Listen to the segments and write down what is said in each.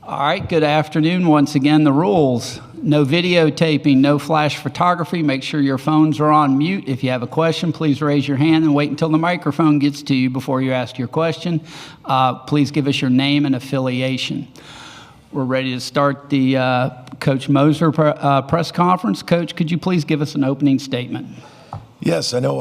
All right, good afternoon. Once again, the rules. No videotaping, no flash photography. Make sure your phones are on mute. If you have a question, please raise your hand and wait until the microphone gets to you before you ask your question. Please give us your name and affiliation. We're ready to start the Coach Moser press conference. Coach, could you please give us an opening statement? Yes, I know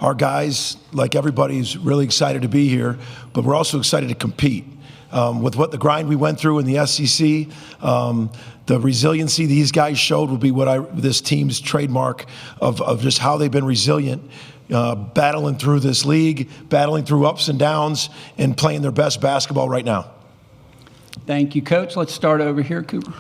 our guys, like everybody, is really excited to be here, but we're also excited to compete. With what the grind we went through in the SEC, the resiliency these guys showed will be what this team's trademark of just how they've been resilient, battling through this league, battling through ups and downs, and playing their best basketball right now. Thank you, Coach. Let's start over here, Cooper.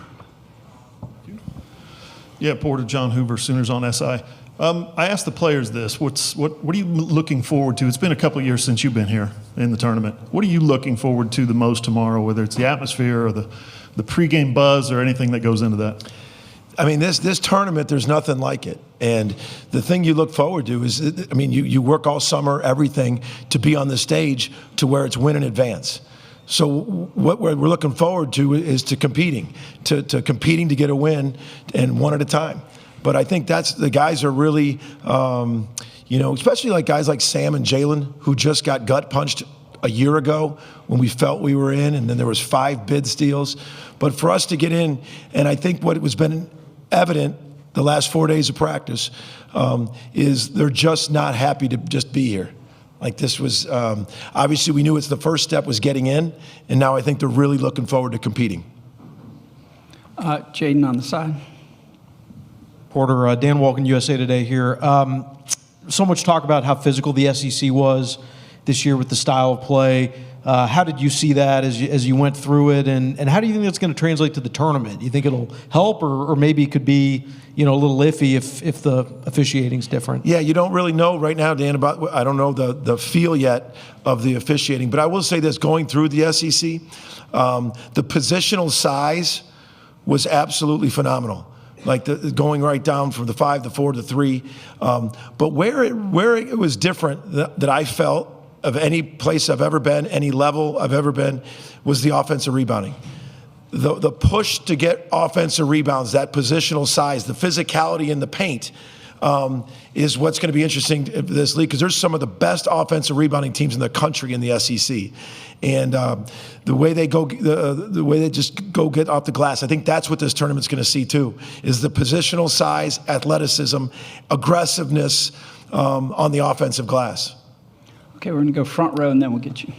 Yeah, Porter, John Hoover, Sooners on SI. I asked the players this. What are you looking forward to? It's been a couple of years since you've been here in the tournament. What are you looking forward to the most tomorrow, whether it's the atmosphere or the pregame buzz or anything that goes into that? I mean, this tournament, there's nothing like it. And the thing you look forward to is, I mean, you work all summer, everything, to be on the stage to where it's win in advance. So what we're looking forward to is to competing to get a win, and one at a time. But I think the guys are really, especially like guys like Sam and Jalon, who just got gut punched a year ago when we felt we were in, and then there was 5 bid steals. But for us to get in, and I think what was been evident the last 4 days of practice is they're just not happy to just be here. Like this was, obviously we knew it's the first step was getting in, and now I think they're really looking forward to competing. Jaden on the side. Porter, Dan Walken, USA Today here. So much talk about how physical the SEC was this year with the style of play. How did you see that as you went through it, and how do you think that's going to translate to the tournament? You think it'll help, or maybe it could be a little iffy if the officiating's different? Yeah, you don't really know right now, Dan, I don't know the feel yet of the officiating, but I will say this, going through the SEC, the positional size was absolutely phenomenal. Like going right down from the 5, the 4, the 3. But where it was different that I felt of any place I've ever been, any level I've ever been, was the offensive rebounding. The push to get offensive rebounds, that positional size, the physicality in the paint is what's going to be interesting to this league, because there's some of the best offensive rebounding teams in the country in the SEC. And the way they just go get off the glass, I think that's what this tournament's going to see too, is the positional size, athleticism, aggressiveness on the offensive glass. Okay, we're going to go front row, and then we'll get you.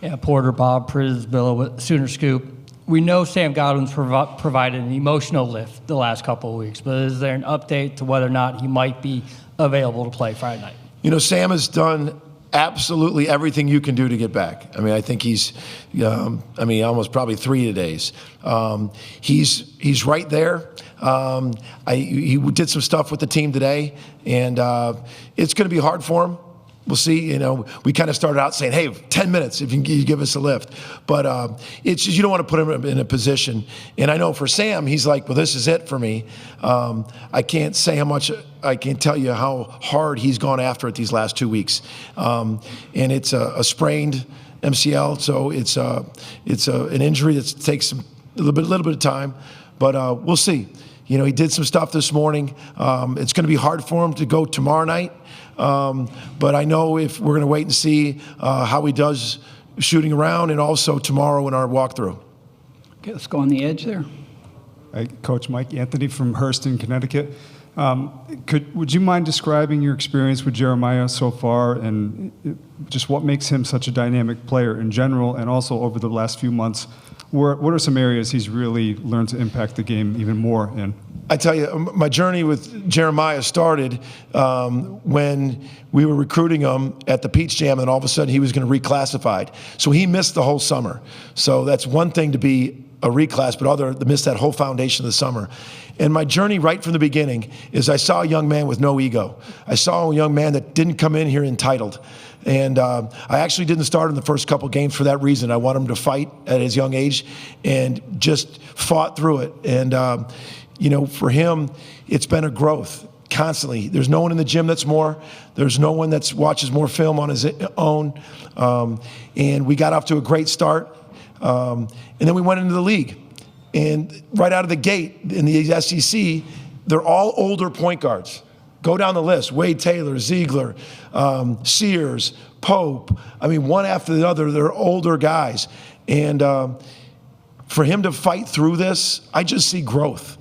Yeah, Porter, Bob Prisbilla with Sooner Scoop. We know Sam Godwin's provided an emotional lift the last couple of weeks, but is there an update to whether or not he might be available to play Friday night? Sam has done absolutely everything you can do to get back. I mean, I think he's, almost probably 3 days. He's right there. He did some stuff with the team today, and it's going to be hard for him. We'll see. We kind of started out saying, hey, 10 minutes if you give us a lift. But it's just, you don't want to put him in a position. And I know for Sam, he's like, well, this is it for me. I can't say how much, I can't tell you how hard he's gone after it these last 2 weeks. And it's a sprained MCL, so it's an injury that takes a little bit of time. But we'll see. He did some stuff this morning. It's going to be hard for him to go tomorrow night. But I know if we're going to wait and see how he does shooting around, and also tomorrow in our walkthrough. Okay, let's go on the edge there. Coach Mike Anthony from Hurston, Connecticut. Would you mind describing your experience with Jeremiah so far, and just what makes him such a dynamic player in general, and also over the last few months, what are some areas he's really learned to impact the game even more in? I tell you, my journey with Jeremiah started when we were recruiting him at the Peach Jam, and all of a sudden he was going to reclassified. So he missed the whole summer. So that's one thing to be a reclass, but other to miss that whole foundation of the summer. And my journey right from the beginning is I saw a young man with no ego. I saw a young man that didn't come in here entitled. And I actually didn't start in the first couple games for that reason. I want him to fight at his young age, and just fought through it. And for him, it's been a growth constantly. There's no one in the gym that's more. There's no one that watches more film on his own. And we got off to a great start. And then we went into the league. And right out of the gate in the SEC, they're all older point guards. Go down the list: Wade Taylor, Ziegler, Sears, Pope. I mean, one after the other, they're older guys. And for him to fight through this, I just see growth.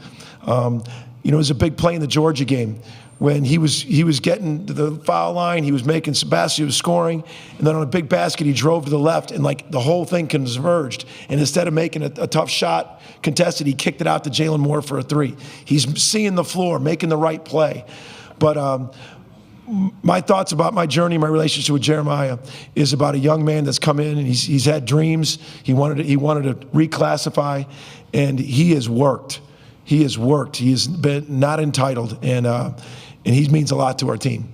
It was a big play in the Georgia game when he was getting to the foul line, he was making Sebastian was scoring, and then on a big basket he drove to the left, and like the whole thing converged. And instead of making a tough shot contested, he kicked it out to Jalon Moore for a three. He's seeing the floor, making the right play. But my thoughts about my journey, my relationship with Jeremiah, is about a young man that's come in and he's had dreams. He wanted to reclassify, and he has worked. He has worked. He has been not entitled, and he means a lot to our team.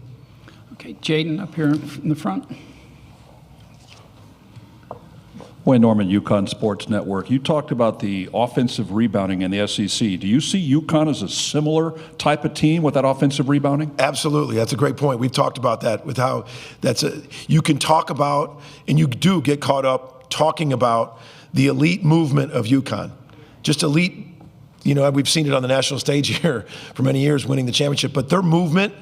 Okay, Jaden up here in the front. Wayne Norman, UConn Sports Network. You talked about the offensive rebounding in the SEC. Do you see UConn as a similar type of team with that offensive rebounding? Absolutely. That's a great point. We've talked about that with how you can talk about, and you do get caught up talking about the elite movement of UConn. Just elite. We've seen it on the national stage here for many years, winning the championship. But their movement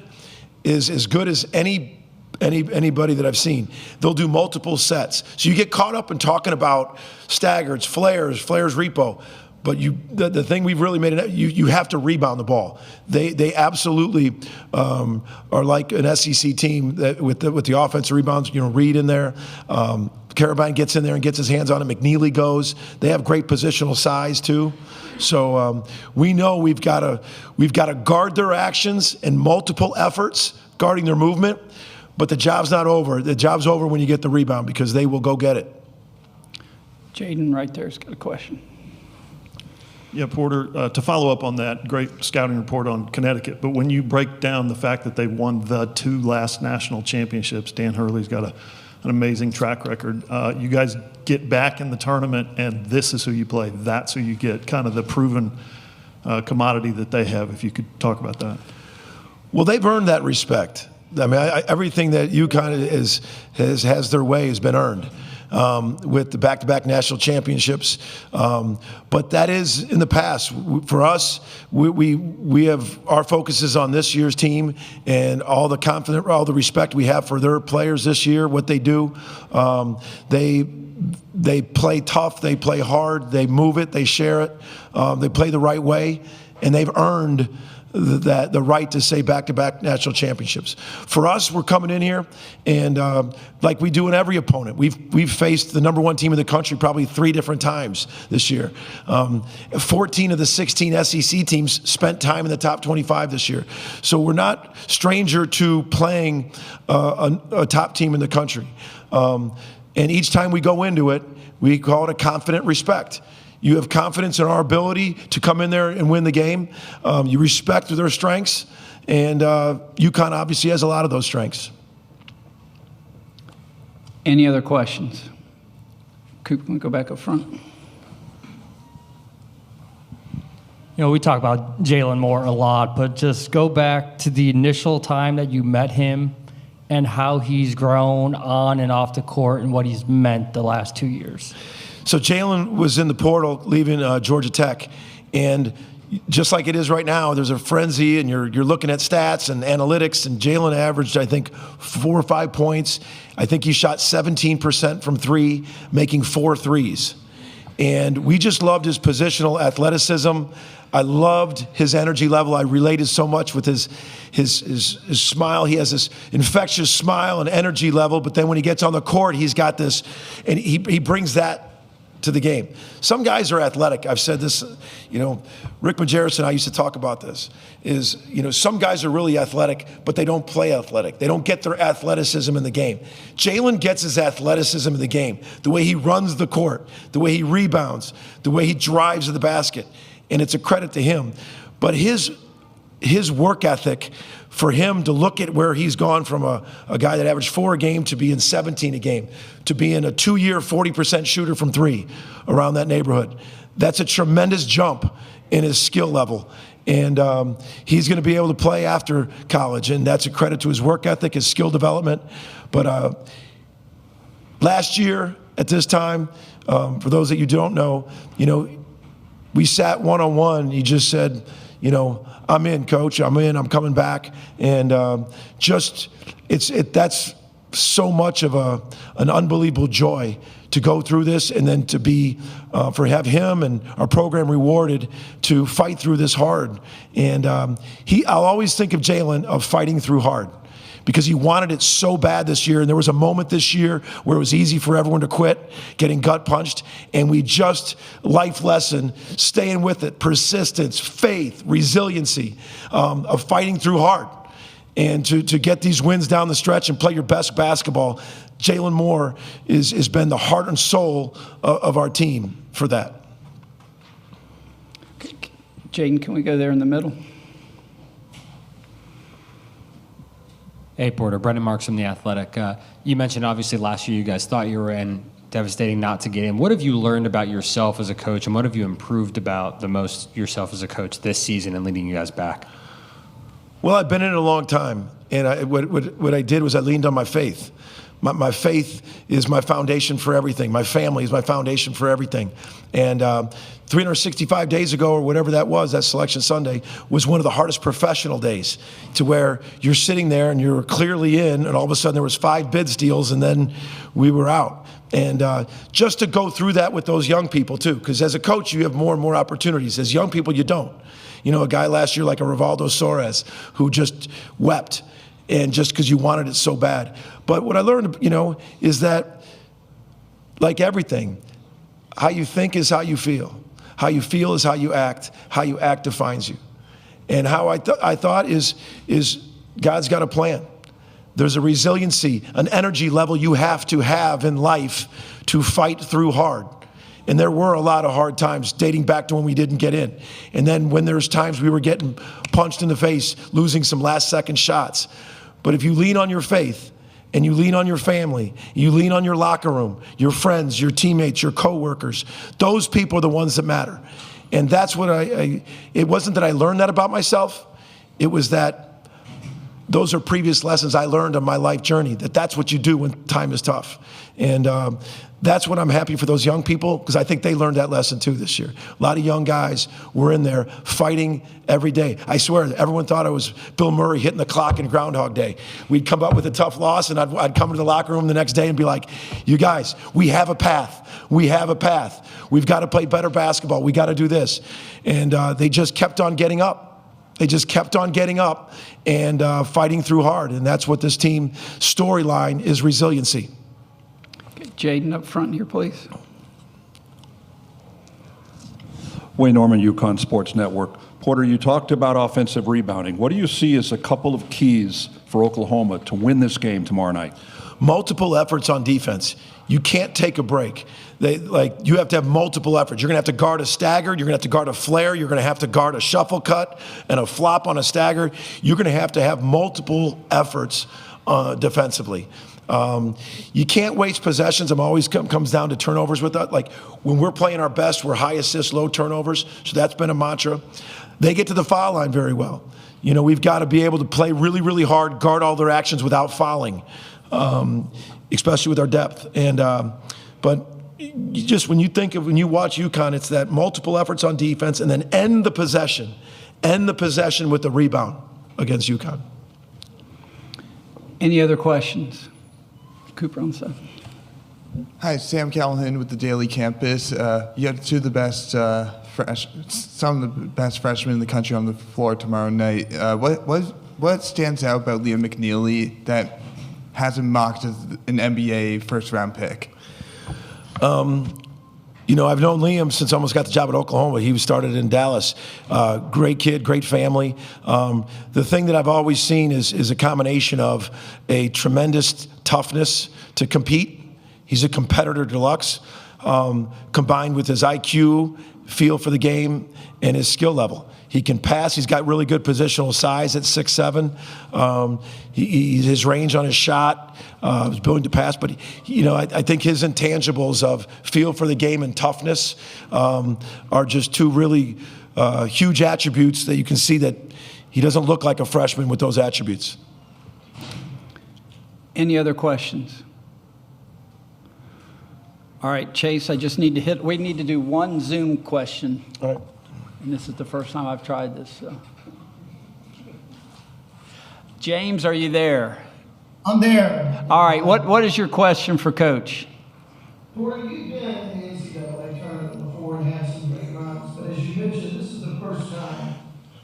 is as good as anybody that I've seen. They'll do multiple sets. So you get caught up in talking about staggers, flares repo. But the thing we've really made it, you have to rebound the ball. They absolutely are like an SEC team that with the offensive rebounds. Reed in there. Carabine gets in there and gets his hands on it. McNeely goes. They have great positional size too. So we know we've got to guard their actions and multiple efforts guarding their movement. But the job's not over. The job's over when you get the rebound, because they will go get it. Jaden right there's got a question. Yeah, Porter, to follow up on that great scouting report on Connecticut, but when you break down the fact that they won the 2 last national championships, Dan Hurley's got an amazing track record. You guys get back in the tournament, and this is who you play. That's who you get, kind of the proven commodity that they have, if you could talk about that. Well, they've earned that respect. I mean, everything that UConn has their way has been earned. With the back-to-back national championships. But that is in the past. For us, we have our focus is on this year's team and all the respect we have for their players this year, what they do. They play tough, they play hard, they move it, they share it, they play the right way, and they've earned the right to say back-to-back national championships. For us, we're coming in here, and like we do in every opponent, we've faced the #1 team in the country probably 3 different times this year. 14 of the 16 SEC teams spent time in the top 25 this year. So we're not stranger to playing a top team in the country. And each time we go into it, we call it a confident respect. You have confidence in our ability to come in there and win the game. You respect their strengths, and UConn obviously has a lot of those strengths. Any other questions? Coop, want to go back up front? We talk about Jalon Moore a lot, but just go back to the initial time that you met him and how he's grown on and off the court and what he's meant the last 2 years. So Jalon was in the portal leaving Georgia Tech, and just like it is right now, there's a frenzy, and you're looking at stats and analytics, and Jalon averaged, I think, 4 or 5 points. I think he shot 17% from 3, making 4 threes. And we just loved his positional athleticism. I loved his energy level. I related so much with his smile. He has this infectious smile and energy level, but then when he gets on the court, he's got this, and he brings that to the game. Some guys are athletic. I've said this, Rick Majerus and I used to talk about this, is, some guys are really athletic, but they don't play athletic. They don't get their athleticism in the game. Jalon gets his athleticism in the game, the way he runs the court, the way he rebounds, the way he drives to the basket, and it's a credit to him. But his work ethic, for him to look at where he's gone from a guy that averaged 4 a game to being 17 a game, to being a 2-year 40% shooter from 3 around that neighborhood. That's a tremendous jump in his skill level. And he's going to be able to play after college, and that's a credit to his work ethic, his skill development. But last year at this time, for those that you don't know, we sat one-on-one. He just said, I'm in, coach. I'm in. I'm coming back. And that's so much of an unbelievable joy to go through this, and then to be have him and our program rewarded to fight through this hard. And I'll always think of Jalon of fighting through hard, because he wanted it so bad this year. And there was a moment this year where it was easy for everyone to quit, getting gut punched. And we just, life lesson, staying with it, persistence, faith, resiliency, of fighting through hard. And to get these wins down the stretch and play your best basketball. Jalon Moore has been the heart and soul of our team for that. Jaden, can we go there in the middle? Hey, Porter. Brendan Marks from The Athletic. You mentioned, obviously, last year you guys thought you were in. Devastating not to get in. What have you learned about yourself as a coach, and what have you improved about the most yourself as a coach this season and leading you guys back? Well, I've been in it a long time, and what I did was I leaned on my faith. My faith is my foundation for everything. My family is my foundation for everything. And 365 days ago, or whatever that was, that Selection Sunday, was one of the hardest professional days, to where you're sitting there and you're clearly in, and all of a sudden there was 5 bid steals, and then we were out. And just to go through that with those young people, too, because as a coach, you have more and more opportunities. As young people, you don't. A guy last year like a Rivaldo Soares who just wept, and just because you wanted it so bad. But what I learned, is that, like everything, how you think is how you feel. How you feel is how you act. How you act defines you. And how I thought is God's got a plan. There's a resiliency, an energy level you have to have in life to fight through hard. And there were a lot of hard times dating back to when we didn't get in. And then when there's times we were getting punched in the face, losing some last-second shots. But if you lean on your faith, and you lean on your family, you lean on your locker room, your friends, your teammates, your coworkers, those people are the ones that matter. And that's what it wasn't that I learned that about myself. It was that those are previous lessons I learned on my life journey, that's what you do when time is tough. And that's what I'm happy for those young people, because I think they learned that lesson too this year. A lot of young guys were in there fighting every day. I swear, everyone thought I was Bill Murray hitting the clock in Groundhog Day. We'd come up with a tough loss, and I'd come to the locker room the next day and be like, you guys, we have a path. We have a path. We've got to play better basketball. We got to do this. And they just kept on getting up. They just kept on getting up and fighting through hard. And that's what this team storyline is, resiliency. Jaden up front here, please. Wayne Norman, UConn Sports Network. Porter, you talked about offensive rebounding. What do you see as a couple of keys for Oklahoma to win this game tomorrow night? Multiple efforts on defense. You can't take a break. You have to have multiple efforts. You're going to have to guard a stagger. You're going to have to guard a flare. You're going to have to guard a shuffle cut and a flop on a stagger. You're going to have multiple efforts defensively. You can't waste possessions. I'm always comes down to turnovers with that. Like when we're playing our best, we're high assists, low turnovers. So that's been a mantra. They get to the foul line very well. We've got to be able to play really, really hard, guard all their actions without fouling, especially with our depth. And but when you watch UConn, it's that multiple efforts on defense, and then end the possession with the rebound against UConn. Any other questions? Cooper on the side. Hi, Sam Callahan with the Daily Campus. You have some of the best freshmen in the country on the floor tomorrow night. What stands out about Liam McNeely that has him mocked as an NBA first-round pick? I've known Liam since I almost got the job at Oklahoma. He started in Dallas. Great kid, great family. The thing that I've always seen is a combination of a tremendous toughness to compete. He's a competitor deluxe, combined with his IQ, feel for the game, and his skill level. He can pass. He's got really good positional size at 6'7". His range on his shot, his ability to pass. But, I think his intangibles of feel for the game and toughness are just two really huge attributes that you can see that he doesn't look like a freshman with those attributes. Any other questions? All right, Chase, we need to do one Zoom question. All right. And this is the first time I've tried this. So. James, are you there? I'm there. All right, what is your question for Coach? Porter, you've been in the NCAA tournament before and had some great runs, but as you mentioned, this is the first time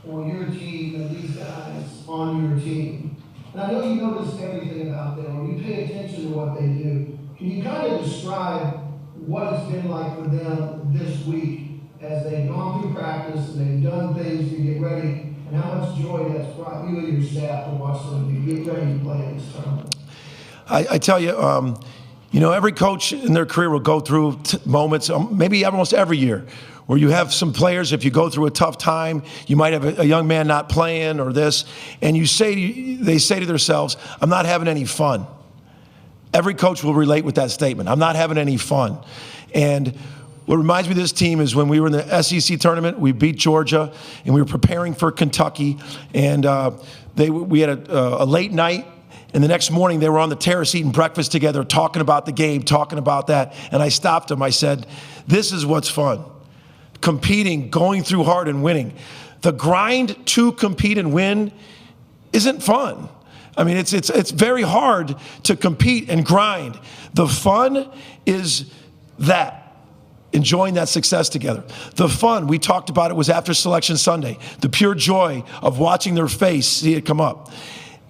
for your team and these guys on your team. And I know you noticed everything about them, or you pay attention to what they do. Can you kind of describe what it's been like for them this week as they've gone through practice and they've done things to get ready, and how much joy that's brought you and your staff to watch them to get ready to play in this tournament? I tell you, every coach in their career will go through moments, maybe almost every year, where you have some players, if you go through a tough time, you might have a young man not playing or this, and they say to themselves, I'm not having any fun. Every coach will relate with that statement. I'm not having any fun. And what reminds me of this team is when we were in the SEC tournament, we beat Georgia, and we were preparing for Kentucky, and we had a late night, and the next morning they were on the terrace eating breakfast together, talking about the game, talking about that, and I stopped them. I said, this is what's fun. Competing, going through hard and winning. The grind to compete and win isn't fun. I mean, it's very hard to compete and grind. The fun is that, enjoying that success together. The fun, we talked about it, was after Selection Sunday. The pure joy of watching their face, see it come up.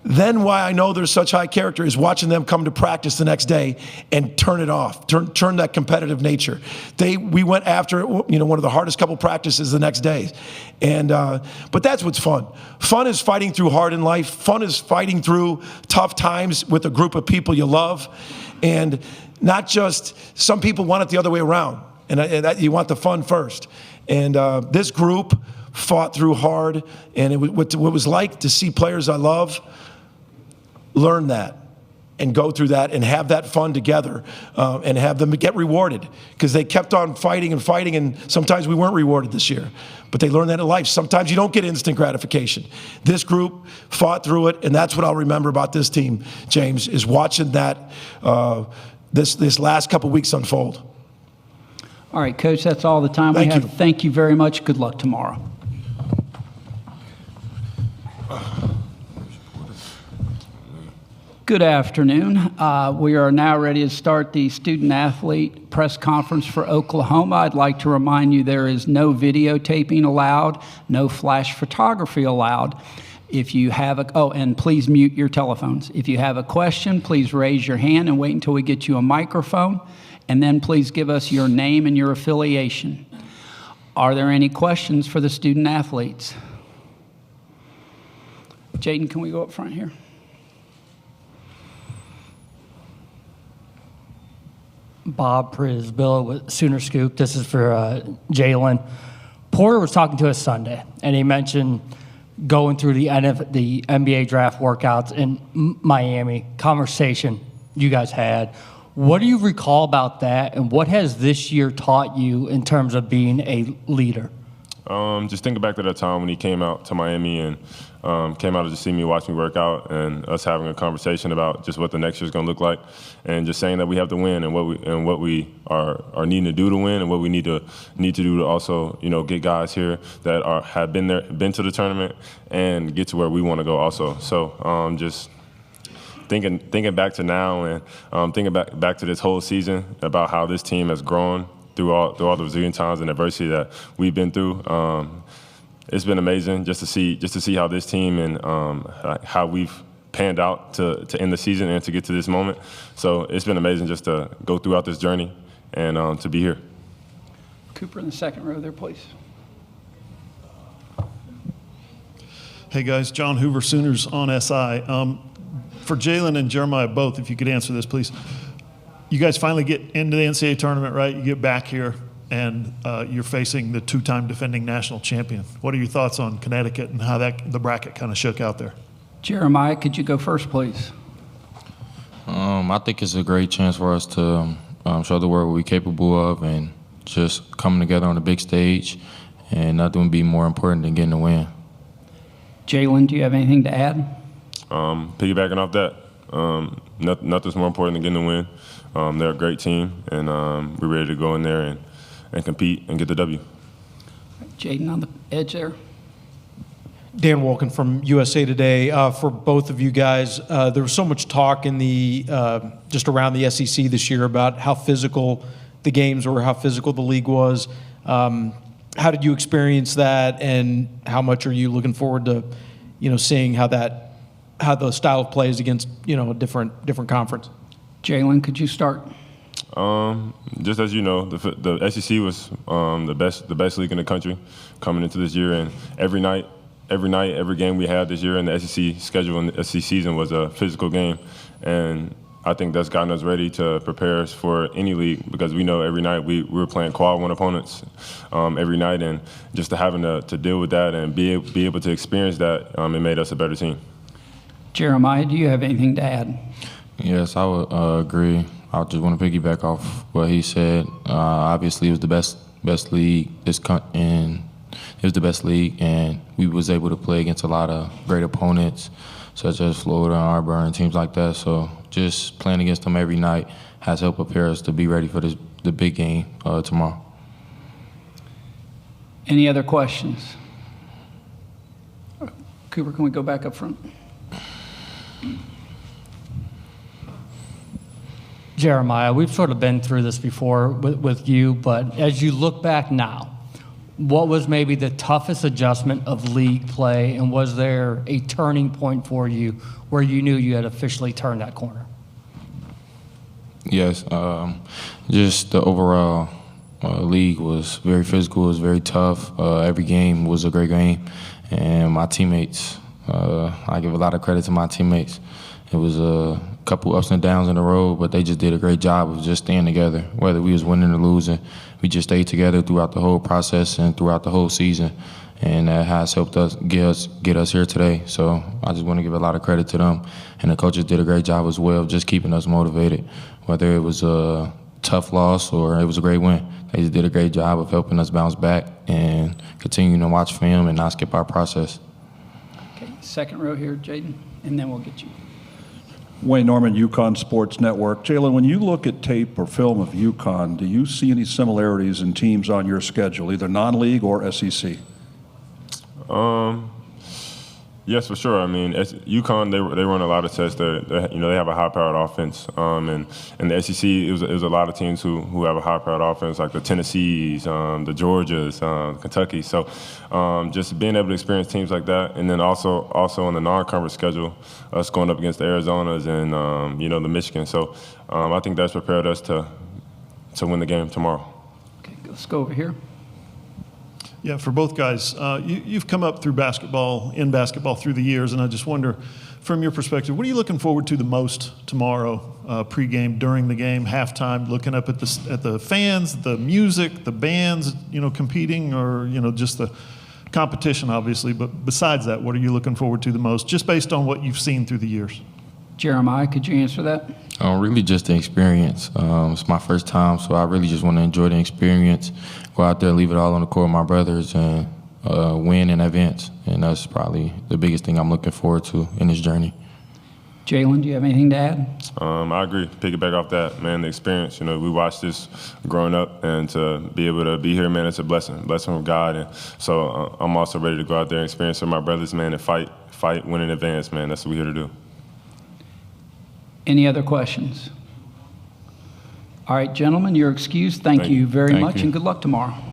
Then why I know they're such high character is watching them come to practice the next day and turn it off, turn that competitive nature. We went after one of the hardest couple practices the next day. And but that's what's fun. Fun is fighting through hard in life. Fun is fighting through tough times with a group of people you love. And not just, some people want it the other way around. And you want the fun first. And this group fought through hard. And what it was like to see players I love learn that and go through that and have that fun together and have them get rewarded, because they kept on fighting, and sometimes we weren't rewarded this year. But they learned that in life. Sometimes you don't get instant gratification. This group fought through it, and that's what I'll remember about this team, James, is watching that this last couple weeks unfold. All right, Coach, that's all the time we have. Thank you very much. Good luck tomorrow. Good afternoon. We are now ready to start the student-athlete press conference for Oklahoma. I'd like to remind you there is no videotaping allowed, no flash photography allowed. If you have and please mute your telephones. If you have a question, please raise your hand and wait until we get you a microphone, and then please give us your name and your affiliation. Are there any questions for the student-athletes? Jaden, can we go up front here? Bob Prisbilla with Sooner Scoop. This is for Jalon. Porter was talking to us Sunday, and he mentioned going through the NBA draft workouts in Miami, conversation you guys had. What do you recall about that, and what has this year taught you in terms of being a leader? Just thinking back to that time when he came out to Miami and came out to just see me, watch me work out, and us having a conversation about just what the next year's going to look like, and just saying that we have to win and what we are needing to do to win, and what we need to do to also get guys here that have been to the tournament and get to where we want to go also. So just thinking back to now and thinking back to this whole season about how this team has grown through all the zillion times and adversity that we've been through. It's been amazing just to see how this team and how we've panned out to end the season and to get to this moment. So it's been amazing just to go throughout this journey and to be here. Cooper in the second row there, please. Hey guys, John Hoover, Sooners on SI. For Jalon and Jeremiah both, if you could answer this, please. You guys finally get into the NCAA tournament, right? You get back here, and you're facing the two-time defending national champion. What are your thoughts on Connecticut and how the bracket kind of shook out there? Jeremiah, could you go first, please? I think it's a great chance for us to show the world what we're capable of, and just coming together on the big stage, and nothing would be more important than getting a win. Jalon, do you have anything to add? Piggybacking off that, Nothing's more important than getting the win. They're a great team, and we're ready to go in there and compete and get the W. Jaden on the edge there. Dan Wolken from USA Today. For both of you guys, there was so much talk in the just around the SEC this year about how physical the games were, how physical the league was. How did you experience that, and how much are you looking forward to, seeing how the style of play is against, a different conference? Jalon, could you start? Just as you know, the SEC was the best league in the country coming into this year, and every game we had this year in the SEC schedule and the SEC season was a physical game, and I think that's gotten us ready to prepare us for any league, because we know every night we were playing quad one opponents every night, and just having to deal with that and be able to experience that, it made us a better team. Jeremiah, do you have anything to add? Yes, I would agree. I just want to piggyback off what he said. Obviously, it was the best league and it was the best league, and we was able to play against a lot of great opponents, such as Florida and Auburn, teams like that. So just playing against them every night has helped prepare us to be ready for the big game tomorrow. Any other questions? Cooper, can we go back up front? Jeremiah, we've sort of been through this before with you, but as you look back now, what was maybe the toughest adjustment of league play, and was there a turning point for you where you knew you had officially turned that corner? Yes, just the overall league was very physical, it was very tough. Every game was a great game, and my teammates, I give a lot of credit to my teammates. It was a couple ups and downs in the road, but they just did a great job of just staying together. Whether we was winning or losing, we just stayed together throughout the whole process and throughout the whole season, and that has helped us get us here today. So I just want to give a lot of credit to them, and the coaches did a great job as well, just keeping us motivated. Whether it was a tough loss or it was a great win, they just did a great job of helping us bounce back and continuing to watch film and not skip our process. Okay, second row here, Jaden, and then we'll get you. Wayne Norman, UConn Sports Network. Jalon, when you look at tape or film of UConn, do you see any similarities in teams on your schedule, either non-league or SEC? Yes, for sure. I mean, UConn, they run a lot of tests. They have a high-powered offense, and in the SEC, it was a lot of teams who have a high-powered offense, like the Tennessees, the Georgias, Kentucky. So, just being able to experience teams like that, and then also on the non-conference schedule, us going up against the Arizonas and the Michigan. So, I think that's prepared us to win the game tomorrow. Okay, let's go over here. Yeah, for both guys, you've come up through basketball through the years, and I just wonder, from your perspective, what are you looking forward to the most tomorrow, pregame, during the game, halftime, looking up at the fans, the music, the bands, competing, or just the competition, obviously. But besides that, what are you looking forward to the most, just based on what you've seen through the years? Jeremiah, could you answer that? Really just the experience. It's my first time, so I really just want to enjoy the experience, go out there, leave it all on the court with my brothers, and win in events. And that's probably the biggest thing I'm looking forward to in this journey. Jalen, do you have anything to add? I agree. Piggyback off that, man, the experience. We watched this growing up, and to be able to be here, man, it's a blessing from God. And so I'm also ready to go out there and experience with my brothers, man, and fight, win in advance, man. That's what we're here to do. Any other questions? All right, gentlemen, you're excused. Thank you very much, and good luck tomorrow.